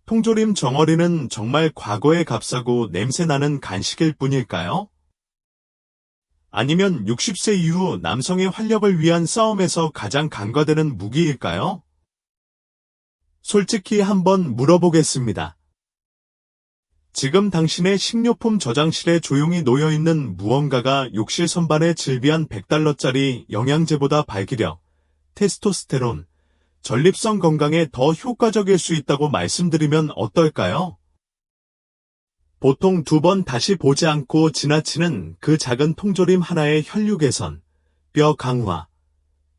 통조림 정어리는 정말 과거에 값싸고 냄새나는 간식일 뿐일까요? 아니면 60세 이후 남성의 활력을 위한 싸움에서 가장 간과되는 무기일까요? 솔직히 한번 물어보겠습니다. 지금 당신의 식료품 저장실에 조용히 놓여있는 무언가가 욕실 선반에 질비한 $100짜리 영양제보다 발기력, 테스토스테론, 전립선 건강에 더 효과적일 수 있다고 말씀드리면 어떨까요? 보통 2번 다시 보지 않고 지나치는 그 작은 통조림 하나의 혈류 개선, 뼈 강화,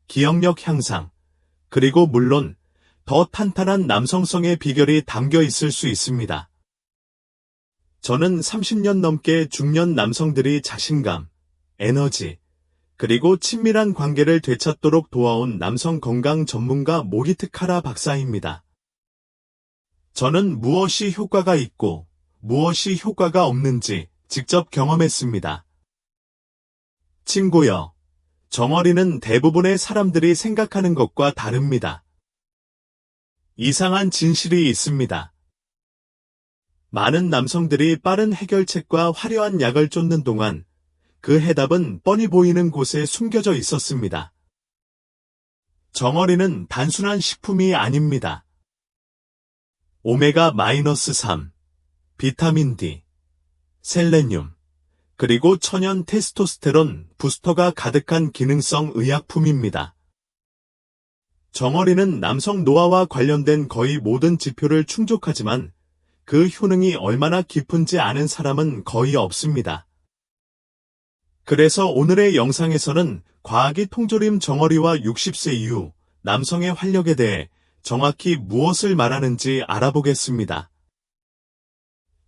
기억력 향상, 그리고 물론 더 탄탄한 남성성의 비결이 담겨 있을 수 있습니다. 저는 30년 넘게 중년 남성들이 자신감, 에너지, 그리고 친밀한 관계를 되찾도록 도와온 남성 건강 전문가 모리트 카라 박사입니다. 저는 무엇이 효과가 있고 무엇이 효과가 없는지 직접 경험했습니다. 친구여, 정어리는 대부분의 사람들이 생각하는 것과 다릅니다. 이상한 진실이 있습니다. 많은 남성들이 빠른 해결책과 화려한 약을 쫓는 동안 그 해답은 뻔히 보이는 곳에 숨겨져 있었습니다. 정어리는 단순한 식품이 아닙니다. 오메가-3, 비타민 D, 셀레늄, 그리고 천연 테스토스테론 부스터가 가득한 기능성 의약품입니다. 정어리는 남성 노화와 관련된 거의 모든 지표를 충족하지만 그 효능이 얼마나 깊은지 아는 사람은 거의 없습니다. 그래서 오늘의 영상에서는 과학이 통조림 정어리와 60세 이후 남성의 활력에 대해 정확히 무엇을 말하는지 알아보겠습니다.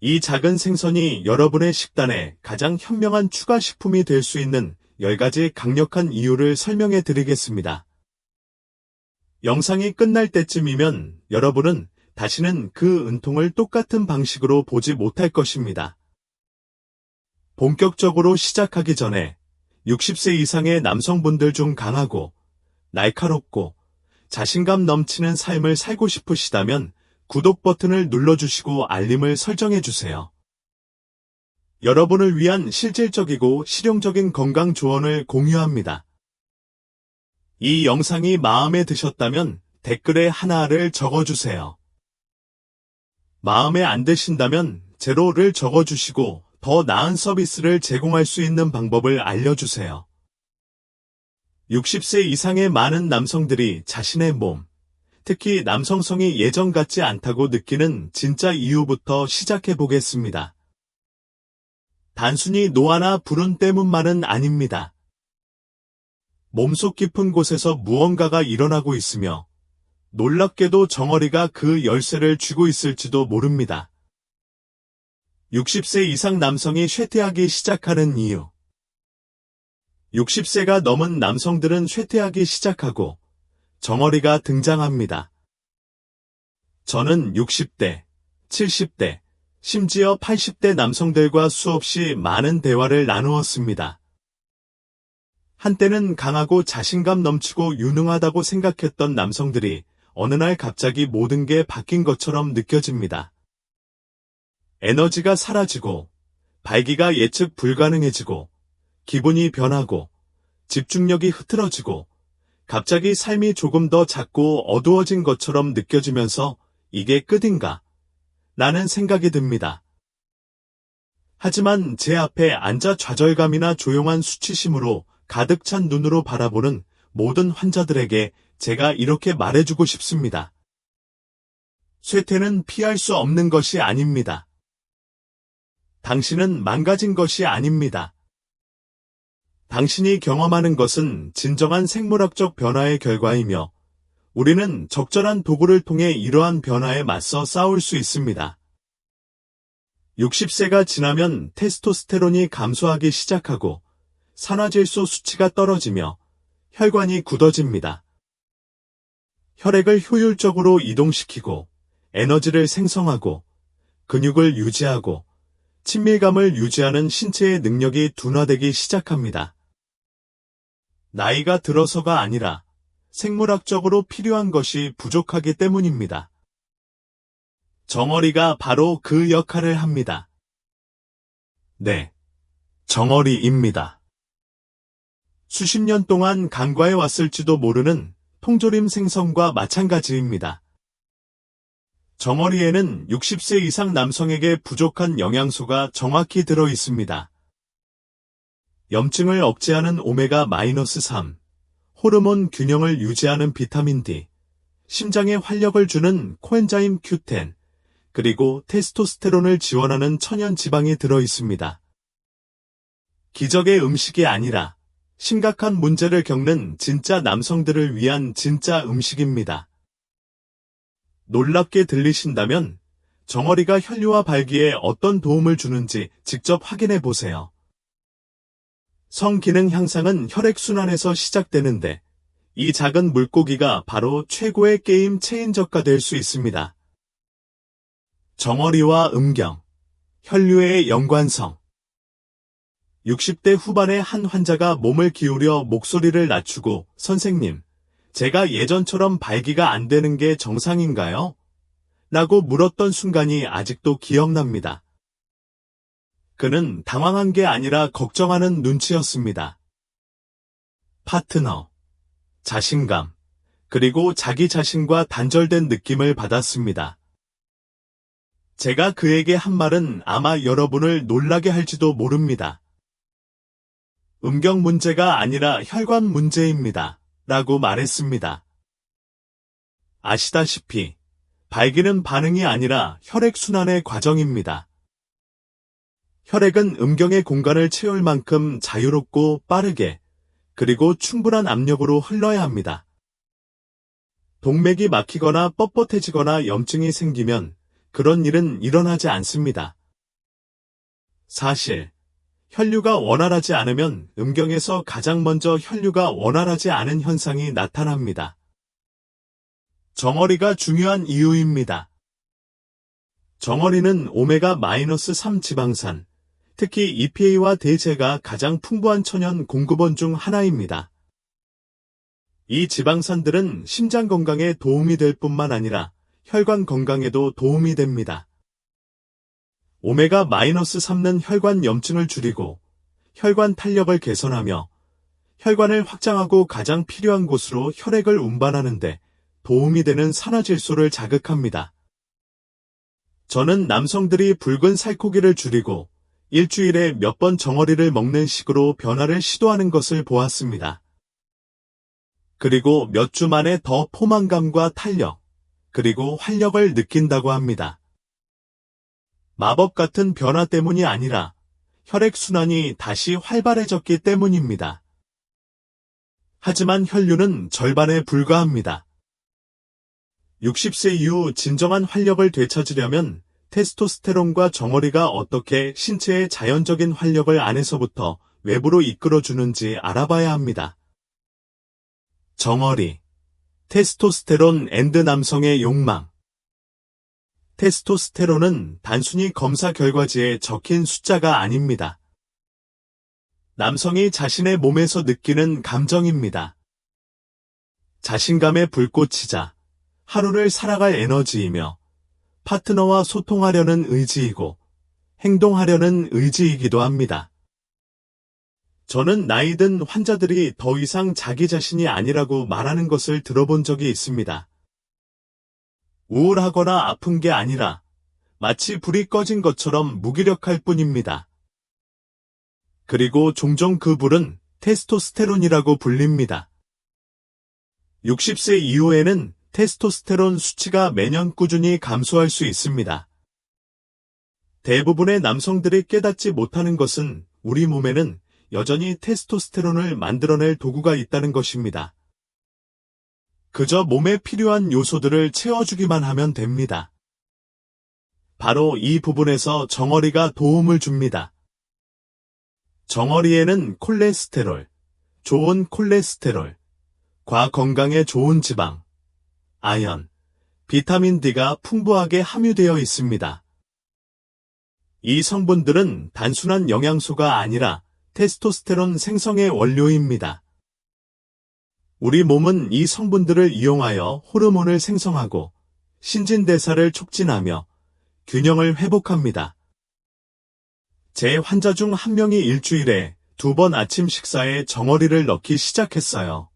이 작은 생선이 여러분의 식단에 가장 현명한 추가 식품이 될 수 있는 10가지 강력한 이유를 설명해 드리겠습니다. 영상이 끝날 때쯤이면 여러분은 다시는 그 은통을 똑같은 방식으로 보지 못할 것입니다. 본격적으로 시작하기 전에 60세 이상의 남성분들 중 강하고 날카롭고 자신감 넘치는 삶을 살고 싶으시다면 구독 버튼을 눌러주시고 알림을 설정해주세요. 여러분을 위한 실질적이고 실용적인 건강 조언을 공유합니다. 이 영상이 마음에 드셨다면 댓글에 하나를 적어주세요. 마음에 안 드신다면 제로를 적어주시고 더 나은 서비스를 제공할 수 있는 방법을 알려주세요. 60세 이상의 많은 남성들이 자신의 몸, 특히 남성성이 예전 같지 않다고 느끼는 진짜 이유부터 시작해 보겠습니다. 단순히 노화나 불운 때문만은 아닙니다. 몸속 깊은 곳에서 무언가가 일어나고 있으며 놀랍게도 정어리가 그 열쇠를 쥐고 있을지도 모릅니다. 60세 이상 남성이 쇠퇴하기 시작하는 이유. 60세가 넘은 남성들은 쇠퇴하기 시작하고 정어리가 등장합니다. 저는 60대, 70대, 심지어 80대 남성들과 수없이 많은 대화를 나누었습니다. 한때는 강하고 자신감 넘치고 유능하다고 생각했던 남성들이 어느 날 갑자기 모든 게 바뀐 것처럼 느껴집니다. 에너지가 사라지고, 발기가 예측 불가능해지고, 기분이 변하고, 집중력이 흐트러지고, 갑자기 삶이 조금 더 작고 어두워진 것처럼 느껴지면서 이게 끝인가? 라는 생각이 듭니다. 하지만 제 앞에 앉아 좌절감이나 조용한 수치심으로 가득 찬 눈으로 바라보는 모든 환자들에게 제가 이렇게 말해주고 싶습니다. 쇠퇴는 피할 수 없는 것이 아닙니다. 당신은 망가진 것이 아닙니다. 당신이 경험하는 것은 진정한 생물학적 변화의 결과이며 우리는 적절한 도구를 통해 이러한 변화에 맞서 싸울 수 있습니다. 60세가 지나면 테스토스테론이 감소하기 시작하고 산화질소 수치가 떨어지며 혈관이 굳어집니다. 혈액을 효율적으로 이동시키고 에너지를 생성하고 근육을 유지하고 친밀감을 유지하는 신체의 능력이 둔화되기 시작합니다. 나이가 들어서가 아니라 생물학적으로 필요한 것이 부족하기 때문입니다. 정어리가 바로 그 역할을 합니다. 네, 정어리입니다. 수십 년 동안 간과해 왔을지도 모르는 통조림 생성과 마찬가지입니다. 정어리에는 60세 이상 남성에게 부족한 영양소가 정확히 들어 있습니다. 염증을 억제하는 오메가-3, 호르몬 균형을 유지하는 비타민 D, 심장에 활력을 주는 코엔자임 Q10, 그리고 테스토스테론을 지원하는 천연 지방이 들어 있습니다. 기적의 음식이 아니라 심각한 문제를 겪는 진짜 남성들을 위한 진짜 음식입니다. 놀랍게 들리신다면 정어리가 혈류와 발기에 어떤 도움을 주는지 직접 확인해 보세요. 성기능 향상은 혈액순환에서 시작되는데 이 작은 물고기가 바로 최고의 게임 체인저가 될 수 있습니다. 정어리와 음경, 혈류의 연관성. 60대 후반의 한 환자가 몸을 기울여 목소리를 낮추고 선생님, 제가 예전처럼 발기가 안 되는 게 정상인가요? 라고 물었던 순간이 아직도 기억납니다. 그는 당황한 게 아니라 걱정하는 눈치였습니다. 파트너, 자신감, 그리고 자기 자신과 단절된 느낌을 받았습니다. 제가 그에게 한 말은 아마 여러분을 놀라게 할지도 모릅니다. 음경 문제가 아니라 혈관 문제입니다. 라고 말했습니다. 아시다시피 발기는 반응이 아니라 혈액순환의 과정입니다. 혈액은 음경의 공간을 채울 만큼 자유롭고 빠르게 그리고 충분한 압력으로 흘러야 합니다. 동맥이 막히거나 뻣뻣해지거나 염증이 생기면 그런 일은 일어나지 않습니다. 사실 혈류가 원활하지 않으면 음경에서 가장 먼저 혈류가 원활하지 않은 현상이 나타납니다. 정어리가 중요한 이유입니다. 정어리는 오메가-3 지방산, 특히 EPA와 대제가 가장 풍부한 천연 공급원 중 하나입니다. 이 지방산들은 심장 건강에 도움이 될 뿐만 아니라 혈관 건강에도 도움이 됩니다. 오메가-3는 혈관 염증을 줄이고 혈관 탄력을 개선하며 혈관을 확장하고 가장 필요한 곳으로 혈액을 운반하는 데 도움이 되는 산화질소를 자극합니다. 저는 남성들이 붉은 살코기를 줄이고 일주일에 몇 번 정어리를 먹는 식으로 변화를 시도하는 것을 보았습니다. 그리고 몇 주 만에 더 포만감과 탄력, 그리고 활력을 느낀다고 합니다. 마법 같은 변화 때문이 아니라 혈액순환이 다시 활발해졌기 때문입니다. 하지만 혈류는 절반에 불과합니다. 60세 이후 진정한 활력을 되찾으려면 테스토스테론과 정어리가 어떻게 신체의 자연적인 활력을 안에서부터 외부로 이끌어주는지 알아봐야 합니다. 정어리, 테스토스테론 앤드 남성의 욕망. 테스토스테론은 단순히 검사 결과지에 적힌 숫자가 아닙니다. 남성이 자신의 몸에서 느끼는 감정입니다. 자신감의 불꽃이자 하루를 살아갈 에너지이며 파트너와 소통하려는 의지이고 행동하려는 의지이기도 합니다. 저는 나이 든 환자들이 더 이상 자기 자신이 아니라고 말하는 것을 들어본 적이 있습니다. 우울하거나 아픈 게 아니라 마치 불이 꺼진 것처럼 무기력할 뿐입니다. 그리고 종종 그 불은 테스토스테론이라고 불립니다. 60세 이후에는 테스토스테론 수치가 매년 꾸준히 감소할 수 있습니다. 대부분의 남성들이 깨닫지 못하는 것은 우리 몸에는 여전히 테스토스테론을 만들어낼 도구가 있다는 것입니다. 그저 몸에 필요한 요소들을 채워주기만 하면 됩니다. 바로 이 부분에서 정어리가 도움을 줍니다. 정어리에는 콜레스테롤, 좋은 콜레스테롤, 과 건강에 좋은 지방, 아연, 비타민 D가 풍부하게 함유되어 있습니다. 이 성분들은 단순한 영양소가 아니라 테스토스테론 생성의 원료입니다. 우리 몸은 이 성분들을 이용하여 호르몬을 생성하고 신진대사를 촉진하며 균형을 회복합니다. 제 환자 중 한 명이 일주일에 2번 아침 식사에 정어리를 넣기 시작했어요.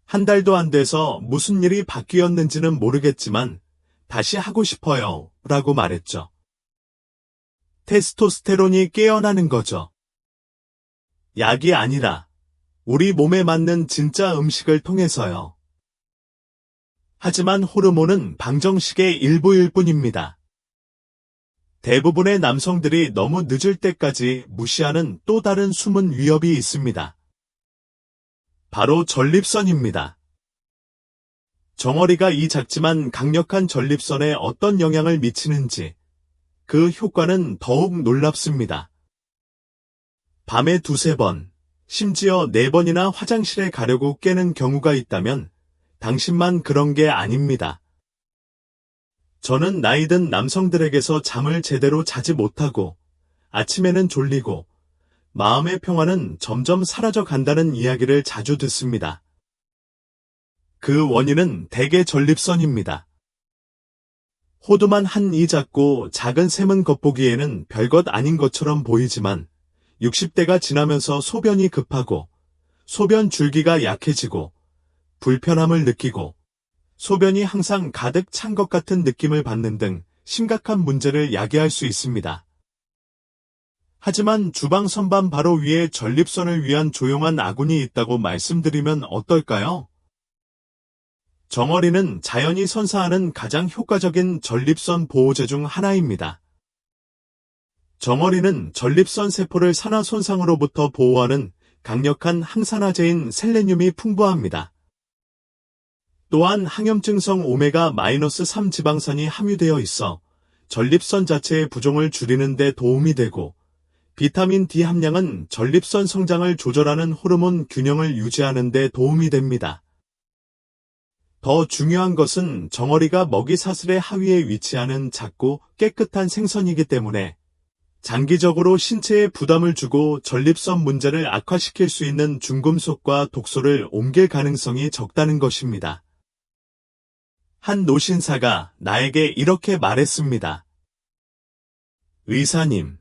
한 달도 안 돼서 무슨 일이 바뀌었는지는 모르겠지만 다시 하고 싶어요 라고 말했죠. 테스토스테론이 깨어나는 거죠. 약이 아니라 우리 몸에 맞는 진짜 음식을 통해서요. 하지만 호르몬은 방정식의 일부일 뿐입니다. 대부분의 남성들이 너무 늦을 때까지 무시하는 또 다른 숨은 위협이 있습니다. 바로 전립선입니다. 정어리가 이 작지만 강력한 전립선에 어떤 영향을 미치는지 그 효과는 더욱 놀랍습니다. 밤에 2-3번, 심지어 4번이나 화장실에 가려고 깨는 경우가 있다면 당신만 그런 게 아닙니다. 저는 나이든 남성들에게서 잠을 제대로 자지 못하고 아침에는 졸리고 마음의 평화는 점점 사라져 간다는 이야기를 자주 듣습니다. 그 원인은 대개 전립선입니다. 호두만 한 이 작고 작은 샘은 겉보기에는 별것 아닌 것처럼 보이지만 60대가 지나면서 소변이 급하고 소변 줄기가 약해지고 불편함을 느끼고 소변이 항상 가득 찬 것 같은 느낌을 받는 등 심각한 문제를 야기할 수 있습니다. 하지만 주방 선반 바로 위에 전립선을 위한 조용한 아군이 있다고 말씀드리면 어떨까요? 정어리는 자연이 선사하는 가장 효과적인 전립선 보호제 중 하나입니다. 정어리는 전립선 세포를 산화 손상으로부터 보호하는 강력한 항산화제인 셀레늄이 풍부합니다. 또한 항염증성 오메가-3 지방산이 함유되어 있어 전립선 자체의 부종을 줄이는 데 도움이 되고 비타민 D 함량은 전립선 성장을 조절하는 호르몬 균형을 유지하는 데 도움이 됩니다. 더 중요한 것은 정어리가 먹이 사슬의 하위에 위치하는 작고 깨끗한 생선이기 때문에 장기적으로 신체에 부담을 주고 전립선 문제를 악화시킬 수 있는 중금속과 독소를 옮길 가능성이 적다는 것입니다. 한 노신사가 나에게 이렇게 말했습니다. 의사님,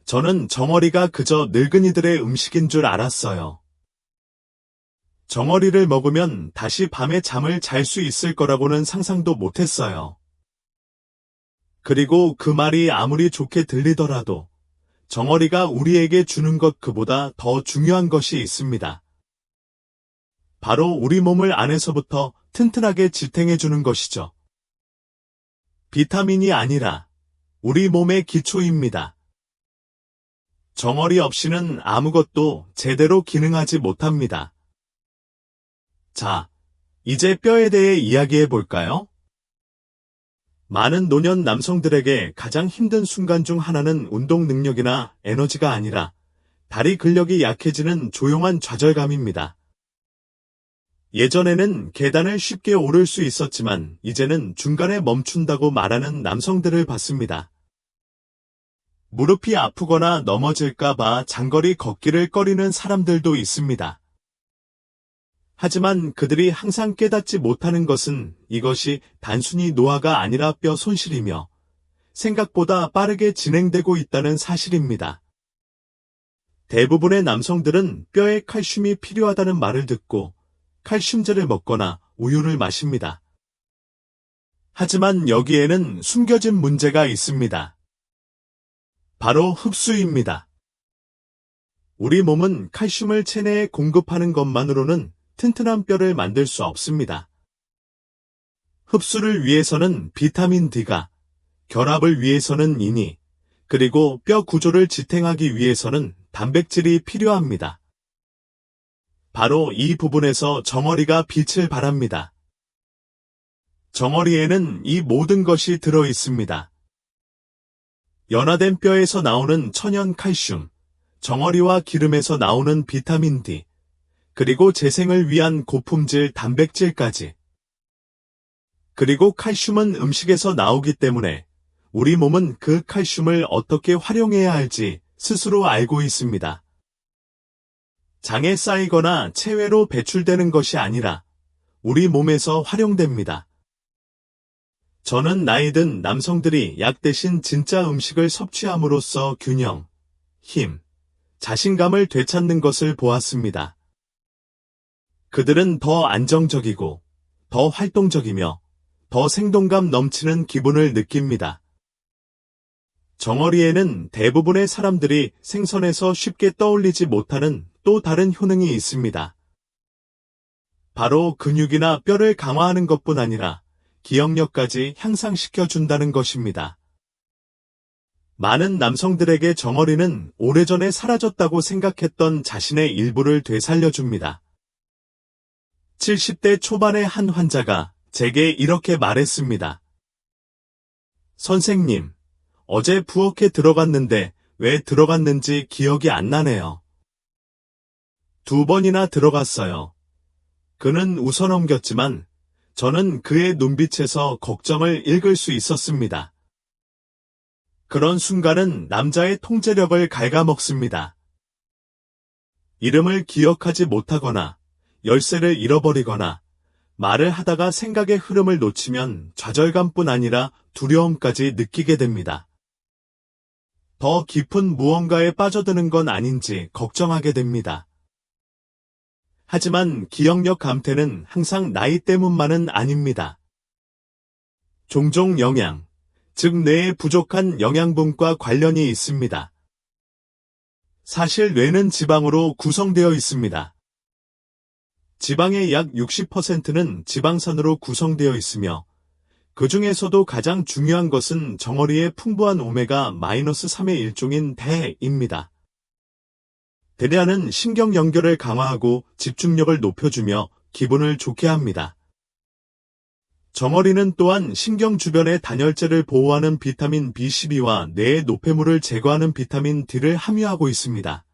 저는 정어리가 그저 늙은이들의 음식인 줄 알았어요. 정어리를 먹으면 다시 밤에 잠을 잘 수 있을 거라고는 상상도 못했어요. 그리고 그 말이 아무리 좋게 들리더라도 정어리가 우리에게 주는 것 그보다 더 중요한 것이 있습니다. 바로 우리 몸을 안에서부터 튼튼하게 지탱해주는 것이죠. 비타민이 아니라 우리 몸의 기초입니다. 정어리 없이는 아무것도 제대로 기능하지 못합니다. 자, 이제 뼈에 대해 이야기해 볼까요? 많은 노년 남성들에게 가장 힘든 순간 중 하나는 운동 능력이나 에너지가 아니라 다리 근력이 약해지는 조용한 좌절감입니다. 예전에는 계단을 쉽게 오를 수 있었지만 이제는 중간에 멈춘다고 말하는 남성들을 봤습니다. 무릎이 아프거나 넘어질까봐 장거리 걷기를 꺼리는 사람들도 있습니다. 하지만 그들이 항상 깨닫지 못하는 것은 이것이 단순히 노화가 아니라 뼈 손실이며 생각보다 빠르게 진행되고 있다는 사실입니다. 대부분의 남성들은 뼈에 칼슘이 필요하다는 말을 듣고 칼슘제를 먹거나 우유를 마십니다. 하지만 여기에는 숨겨진 문제가 있습니다. 바로 흡수입니다. 우리 몸은 칼슘을 체내에 공급하는 것만으로는 튼튼한 뼈를 만들 수 없습니다. 흡수를 위해서는 비타민 D가, 결합을 위해서는 인이, 그리고 뼈 구조를 지탱하기 위해서는 단백질이 필요합니다. 바로 이 부분에서 정어리가 빛을 발합니다. 정어리에는 이 모든 것이 들어 있습니다. 연화된 뼈에서 나오는 천연 칼슘, 정어리와 기름에서 나오는 비타민 D, 그리고 재생을 위한 고품질 단백질까지. 그리고 칼슘은 음식에서 나오기 때문에 우리 몸은 그 칼슘을 어떻게 활용해야 할지 스스로 알고 있습니다. 장에 쌓이거나 체외로 배출되는 것이 아니라 우리 몸에서 활용됩니다. 저는 나이 든 남성들이 약 대신 진짜 음식을 섭취함으로써 균형, 힘, 자신감을 되찾는 것을 보았습니다. 그들은 더 안정적이고, 더 활동적이며, 더 생동감 넘치는 기분을 느낍니다. 정어리에는 대부분의 사람들이 생선에서 쉽게 떠올리지 못하는 또 다른 효능이 있습니다. 바로 근육이나 뼈를 강화하는 것뿐 아니라 기억력까지 향상시켜 준다는 것입니다. 많은 남성들에게 정어리는 오래전에 사라졌다고 생각했던 자신의 일부를 되살려줍니다. 70대 초반의 한 환자가 제게 이렇게 말했습니다. 선생님, 어제 부엌에 들어갔는데 왜 들어갔는지 기억이 안 나네요. 2번이나 들어갔어요. 그는 웃어넘겼지만 저는 그의 눈빛에서 걱정을 읽을 수 있었습니다. 그런 순간은 남자의 통제력을 갉아먹습니다. 이름을 기억하지 못하거나 열쇠를 잃어버리거나 말을 하다가 생각의 흐름을 놓치면 좌절감뿐 아니라 두려움까지 느끼게 됩니다. 더 깊은 무언가에 빠져드는 건 아닌지 걱정하게 됩니다. 하지만 기억력 감퇴는 항상 나이 때문만은 아닙니다. 종종 영양, 즉 뇌에 부족한 영양분과 관련이 있습니다. 사실 뇌는 지방으로 구성되어 있습니다. 지방의 약 60%는 지방산으로 구성되어 있으며 그 중에서도 가장 중요한 것은 정어리의 풍부한 오메가-3의 일종인 대입니다. 대뇌는 신경 연결을 강화하고 집중력을 높여주며 기분을 좋게 합니다. 정어리는 또한 신경 주변의 단열재를 보호하는 비타민 B12와 뇌의 노폐물을 제거하는 비타민 D를 함유하고 있습니다.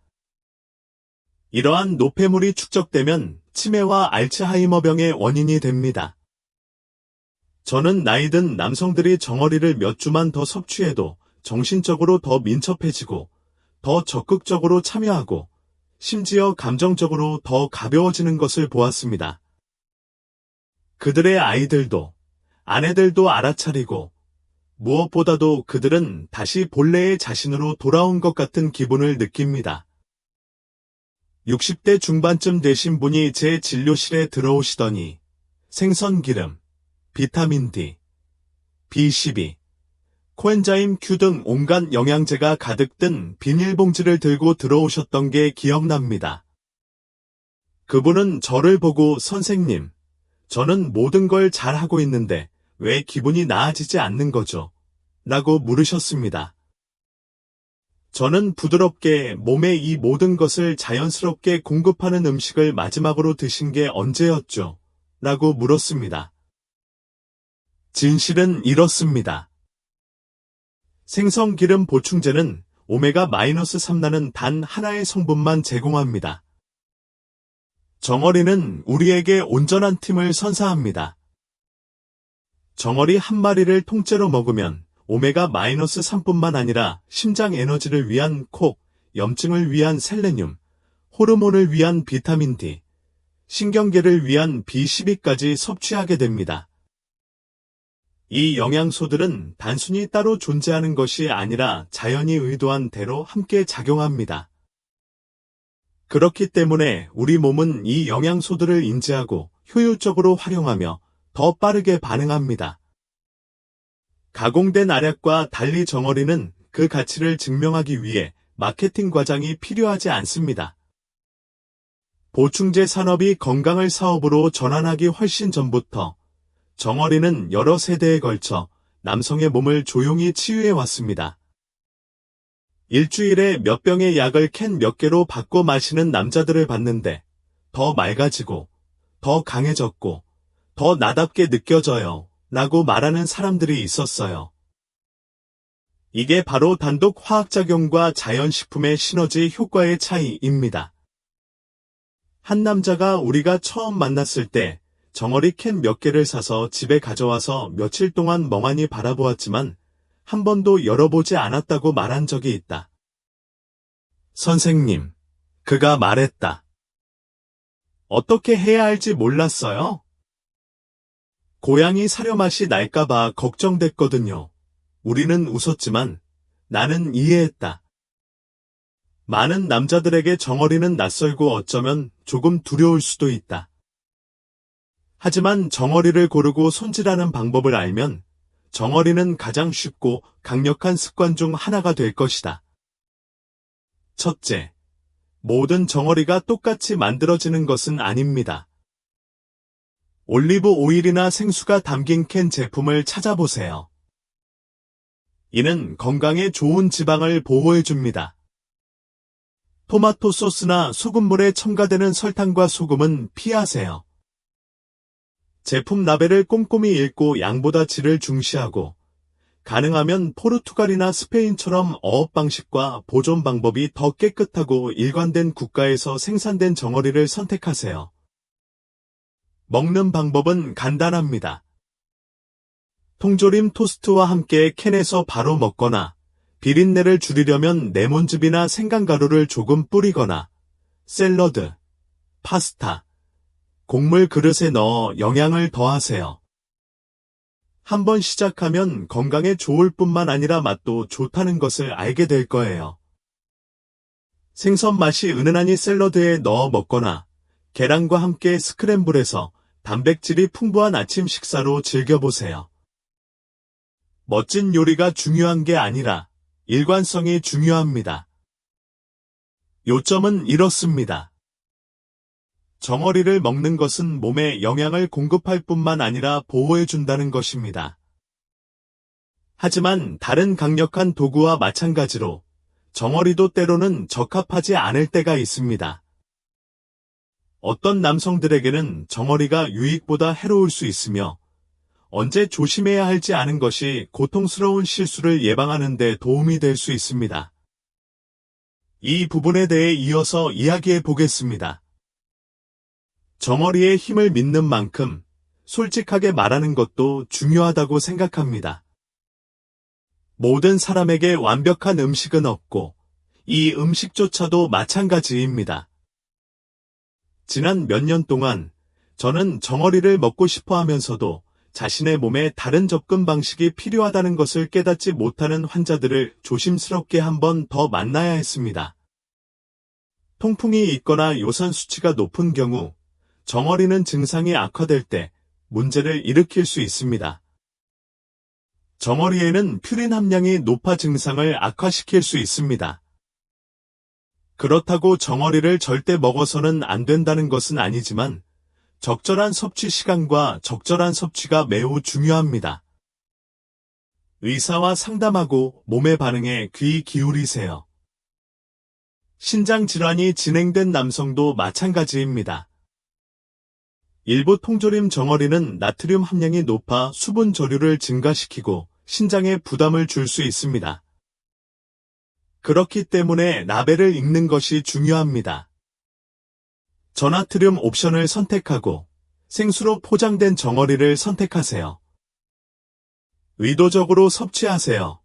이러한 노폐물이 축적되면 치매와 알츠하이머병의 원인이 됩니다. 저는 나이 든 남성들이 정어리를 몇 주만 더 섭취해도 정신적으로 더 민첩해지고 더 적극적으로 참여하고 심지어 감정적으로 더 가벼워지는 것을 보았습니다. 그들의 아이들도 아내들도 알아차리고 무엇보다도 그들은 다시 본래의 자신으로 돌아온 것 같은 기분을 느낍니다. 60대 중반쯤 되신 분이 제 진료실에 들어오시더니 생선기름, 비타민 D, B12, 코엔자임 Q 등 온갖 영양제가 가득 든 비닐봉지를 들고 들어오셨던 게 기억납니다. 그분은 저를 보고 선생님, 저는 모든 걸 잘하고 있는데 왜 기분이 나아지지 않는 거죠? 라고 물으셨습니다. 저는 부드럽게 몸에 이 모든 것을 자연스럽게 공급하는 음식을 마지막으로 드신 게 언제였죠? 라고 물었습니다. 진실은 이렇습니다. 생선기름 보충제는 오메가-3나는 단 하나의 성분만 제공합니다. 정어리는 우리에게 온전한 팀을 선사합니다. 정어리 한 마리를 통째로 먹으면 오메가-3뿐만 아니라 심장 에너지를 위한 콕, 염증을 위한 셀레늄, 호르몬을 위한 비타민 D, 신경계를 위한 B12까지 섭취하게 됩니다. 이 영양소들은 단순히 따로 존재하는 것이 아니라 자연이 의도한 대로 함께 작용합니다. 그렇기 때문에 우리 몸은 이 영양소들을 인지하고 효율적으로 활용하며 더 빠르게 반응합니다. 가공된 알약과 달리 정어리는 그 가치를 증명하기 위해 마케팅 과장이 필요하지 않습니다. 보충제 산업이 건강을 사업으로 전환하기 훨씬 전부터 정어리는 여러 세대에 걸쳐 남성의 몸을 조용히 치유해 왔습니다. 일주일에 몇 병의 약을 캔 몇 개로 바꿔 마시는 남자들을 봤는데 더 맑아지고, 더 강해졌고, 더 나답게 느껴져요. 라고 말하는 사람들이 있었어요. 이게 바로 단독 화학작용과 자연식품의 시너지 효과의 차이입니다. 한 남자가 우리가 처음 만났을 때 정어리 캔 몇 개를 사서 집에 가져와서 며칠 동안 멍하니 바라보았지만 한 번도 열어보지 않았다고 말한 적이 있다. 선생님, 그가 말했다. 어떻게 해야 할지 몰랐어요? 고양이 사료 맛이 날까봐 걱정됐거든요. 우리는 웃었지만 나는 이해했다. 많은 남자들에게 정어리는 낯설고 어쩌면 조금 두려울 수도 있다. 하지만 정어리를 고르고 손질하는 방법을 알면 정어리는 가장 쉽고 강력한 습관 중 하나가 될 것이다. 첫째, 모든 정어리가 똑같이 만들어지는 것은 아닙니다. 올리브 오일이나 생수가 담긴 캔 제품을 찾아보세요. 이는 건강에 좋은 지방을 보호해줍니다. 토마토 소스나 소금물에 첨가되는 설탕과 소금은 피하세요. 제품 라벨을 꼼꼼히 읽고 양보다 질을 중시하고 가능하면 포르투갈이나 스페인처럼 어업 방식과 보존 방법이 더 깨끗하고 일관된 국가에서 생산된 정어리를 선택하세요. 먹는 방법은 간단합니다. 통조림 토스트와 함께 캔에서 바로 먹거나 비린내를 줄이려면 레몬즙이나 생강가루를 조금 뿌리거나 샐러드, 파스타, 곡물 그릇에 넣어 영양을 더하세요. 한번 시작하면 건강에 좋을 뿐만 아니라 맛도 좋다는 것을 알게 될 거예요. 생선 맛이 은은하니 샐러드에 넣어 먹거나 계란과 함께 스크램블해서 단백질이 풍부한 아침 식사로 즐겨보세요. 멋진 요리가 중요한 게 아니라 일관성이 중요합니다. 요점은 이렇습니다. 정어리를 먹는 것은 몸에 영양을 공급할 뿐만 아니라 보호해준다는 것입니다. 하지만 다른 강력한 도구와 마찬가지로 정어리도 때로는 적합하지 않을 때가 있습니다. 어떤 남성들에게는 정어리가 유익보다 해로울 수 있으며 언제 조심해야 할지 아는 것이 고통스러운 실수를 예방하는 데 도움이 될 수 있습니다. 이 부분에 대해 이어서 이야기해 보겠습니다. 정어리의 힘을 믿는 만큼 솔직하게 말하는 것도 중요하다고 생각합니다. 모든 사람에게 완벽한 음식은 없고 이 음식조차도 마찬가지입니다. 지난 몇 년 동안 저는 정어리를 먹고 싶어 하면서도 자신의 몸에 다른 접근 방식이 필요하다는 것을 깨닫지 못하는 환자들을 조심스럽게 한 번 더 만나야 했습니다. 통풍이 있거나 요산 수치가 높은 경우 정어리는 증상이 악화될 때 문제를 일으킬 수 있습니다. 정어리에는 퓨린 함량이 높아 증상을 악화시킬 수 있습니다. 그렇다고 정어리를 절대 먹어서는 안 된다는 것은 아니지만 적절한 섭취 시간과 적절한 섭취가 매우 중요합니다. 의사와 상담하고 몸의 반응에 귀 기울이세요. 신장 질환이 진행된 남성도 마찬가지입니다. 일부 통조림 정어리는 나트륨 함량이 높아 수분 저류를 증가시키고 신장에 부담을 줄 수 있습니다. 그렇기 때문에 라벨을 읽는 것이 중요합니다. 저나트륨 옵션을 선택하고 생수로 포장된 정어리를 선택하세요. 의도적으로 섭취하세요.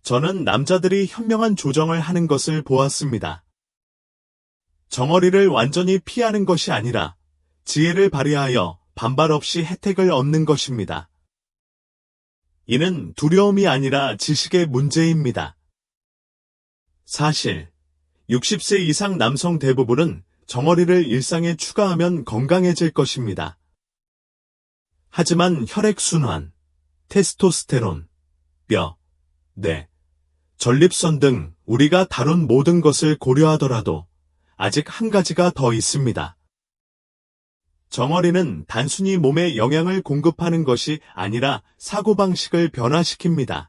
저는 남자들이 현명한 조정을 하는 것을 보았습니다. 정어리를 완전히 피하는 것이 아니라 지혜를 발휘하여 반발 없이 혜택을 얻는 것입니다. 이는 두려움이 아니라 지식의 문제입니다. 사실 60세 이상 남성 대부분은 정어리를 일상에 추가하면 건강해질 것입니다. 하지만 혈액순환, 테스토스테론, 뼈, 뇌, 전립선 등 우리가 다룬 모든 것을 고려하더라도 아직 한 가지가 더 있습니다. 정어리는 단순히 몸에 영양을 공급하는 것이 아니라 사고방식을 변화시킵니다.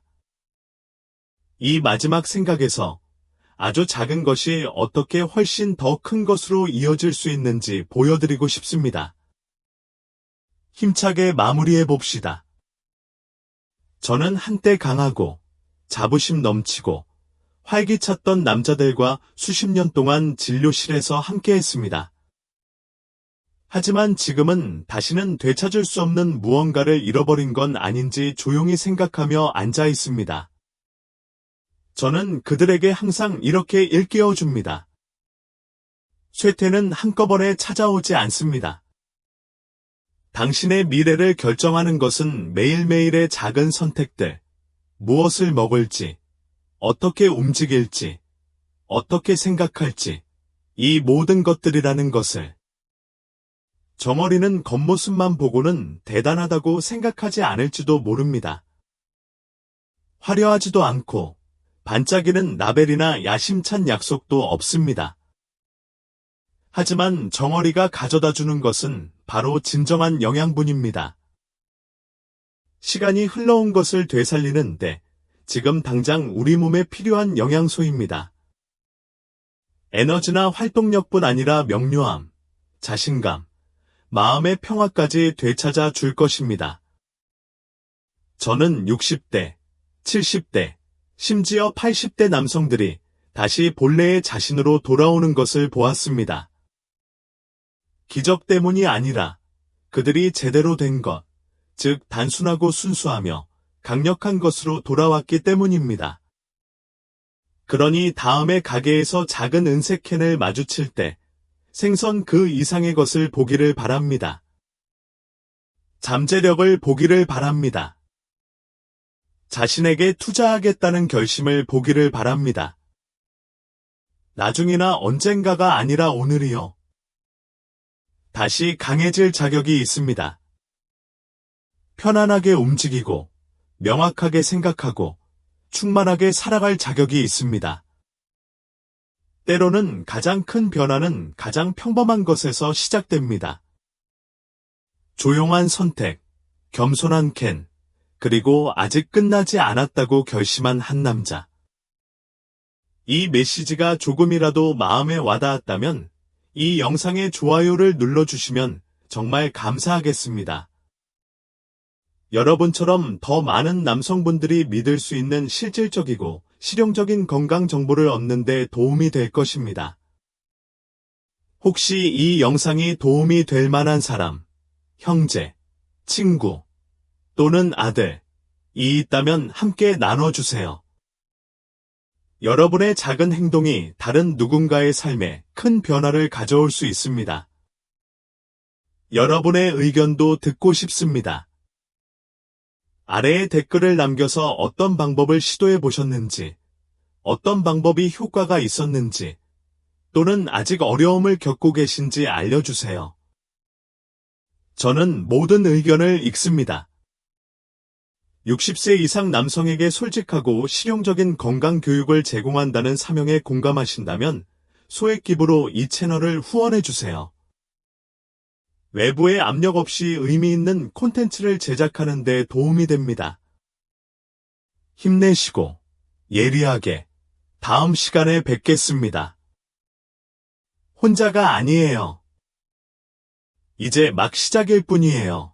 이 마지막 생각에서 아주 작은 것이 어떻게 훨씬 더 큰 것으로 이어질 수 있는지 보여드리고 싶습니다. 힘차게 마무리해 봅시다. 저는 한때 강하고 자부심 넘치고 활기찼던 남자들과 수십 년 동안 진료실에서 함께했습니다. 하지만 지금은 다시는 되찾을 수 없는 무언가를 잃어버린 건 아닌지 조용히 생각하며 앉아 있습니다. 저는 그들에게 항상 이렇게 일깨워 줍니다. 쇠퇴는 한꺼번에 찾아오지 않습니다. 당신의 미래를 결정하는 것은 매일매일의 작은 선택들, 무엇을 먹을지, 어떻게 움직일지, 어떻게 생각할지, 이 모든 것들이라는 것을. 정어리는 겉모습만 보고는 대단하다고 생각하지 않을지도 모릅니다. 화려하지도 않고 반짝이는 라벨이나 야심찬 약속도 없습니다. 하지만 정어리가 가져다 주는 것은 바로 진정한 영양분입니다. 시간이 흘러온 것을 되살리는데 지금 당장 우리 몸에 필요한 영양소입니다. 에너지나 활동력뿐 아니라 명료함, 자신감, 마음의 평화까지 되찾아 줄 것입니다. 저는 60대, 70대, 심지어 80대 남성들이 다시 본래의 자신으로 돌아오는 것을 보았습니다. 기적 때문이 아니라 그들이 제대로 된 것, 즉 단순하고 순수하며 강력한 것으로 돌아왔기 때문입니다. 그러니 다음에 가게에서 작은 은색 캔을 마주칠 때 생선 그 이상의 것을 보기를 바랍니다. 잠재력을 보기를 바랍니다. 자신에게 투자하겠다는 결심을 보기를 바랍니다. 나중이나 언젠가가 아니라 오늘이요. 다시 강해질 자격이 있습니다. 편안하게 움직이고, 명확하게 생각하고, 충만하게 살아갈 자격이 있습니다. 때로는 가장 큰 변화는 가장 평범한 것에서 시작됩니다. 조용한 선택, 겸손한 캔, 그리고 아직 끝나지 않았다고 결심한 한 남자. 이 메시지가 조금이라도 마음에 와닿았다면 이 영상의 좋아요를 눌러주시면 정말 감사하겠습니다. 여러분처럼 더 많은 남성분들이 믿을 수 있는 실질적이고 실용적인 건강 정보를 얻는 데 도움이 될 것입니다. 혹시 이 영상이 도움이 될 만한 사람, 형제, 친구 또는 아들이 있다면 함께 나눠주세요. 여러분의 작은 행동이 다른 누군가의 삶에 큰 변화를 가져올 수 있습니다. 여러분의 의견도 듣고 싶습니다. 아래에 댓글을 남겨서 어떤 방법을 시도해 보셨는지, 어떤 방법이 효과가 있었는지, 또는 아직 어려움을 겪고 계신지 알려주세요. 저는 모든 의견을 읽습니다. 60세 이상 남성에게 솔직하고 실용적인 건강 교육을 제공한다는 사명에 공감하신다면 소액 기부로 이 채널을 후원해주세요. 외부의 압력 없이 의미 있는 콘텐츠를 제작하는 데 도움이 됩니다. 힘내시고 예리하게 다음 시간에 뵙겠습니다. 혼자가 아니에요. 이제 막 시작일 뿐이에요.